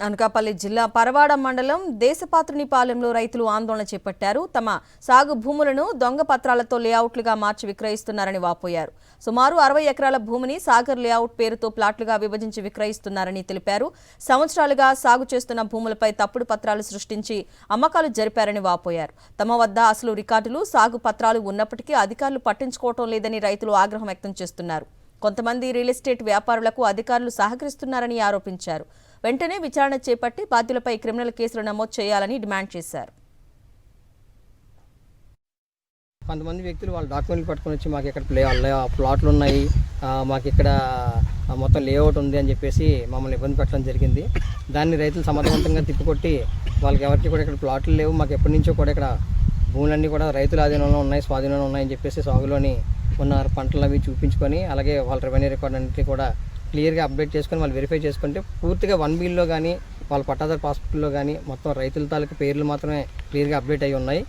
అనకాపల్లి జిల్లా పరవాడ మండలం దేశపాత్రునిపాలెంలో రైతులు ఆందోళన చేపట్టారు. తమ సాగు భూములను దొంగ పత్రాలతో లేఅవుట్లుగా మార్చి విక్రయిస్తున్నారని వాపోయారు. సుమారు 60 ఎకరాల భూమిని సాగర్ లేఅవుట్ పేరుతో ప్లాట్లుగా విభజించి విక్రయిస్తున్నారని తెలిపారు. సంవత్సరాలుగా సాగు చేస్తున్న భూములపై తప్పుడు పత్రాలు సృష్టించి అమ్మకాలు జరిపారని వాపోయారు. తమ వద్ద అసలు రికార్డులు, సాగు పత్రాలు ఉన్నప్పటికీ అధికారులు పట్టించుకోవటం లేదని రైతులు ఆగ్రహం వ్యక్తం చేస్తున్నారు. కొంతమంది రియల్ ఎస్టేట్ వ్యాపారులకు అధికారులు సహకరిస్తున్నారని ఆరోపించారు. వెంటనే విచారణ చేపట్టి బాధ్యులపై క్రిమినల్ కేసులు నమోదు చేయాలని డిమాండ్ చేశారు. కొంతమంది వ్యక్తులు వాళ్ళ డాక్యుమెంట్లు పట్టుకొని వచ్చి మాకు ఇక్కడ ప్లాట్లు ఉన్నాయి, మాకు ఇక్కడ మొత్తం లేఅవుట్ ఉంది అని చెప్పేసి మమ్మల్ని ఇబ్బంది పెట్టడం జరిగింది. దాన్ని రైతులు సమర్థవంతంగా తిప్పికొట్టి వాళ్ళకి ఎవరికి కూడా ఇక్కడ ప్లాట్లు లేవు, మాకు ఎప్పటి నుంచో కూడా ఇక్కడ భూములన్నీ కూడా రైతుల ఆధీనంలో ఉన్నాయి, స్వాధీనంలో ఉన్నాయని చెప్పేసి సాగులోని ఉన్న పంటలు అవి చూపించుకొని అలాగే వాళ్ళ రెవెన్యూ రికార్డ్ అన్నింటినీ కూడా క్లియర్గా అప్డేట్ చేసుకొని వాళ్ళు వెరిఫై చేసుకుంటే పూర్తిగా 1 బిల్లో కానీ వాళ్ళ పట్టాదారు పాస్బుక్లో కానీ మొత్తం రైతుల తాలూకు పేర్లు మాత్రమే క్లియర్గా అప్డేట్ అయి ఉన్నాయి.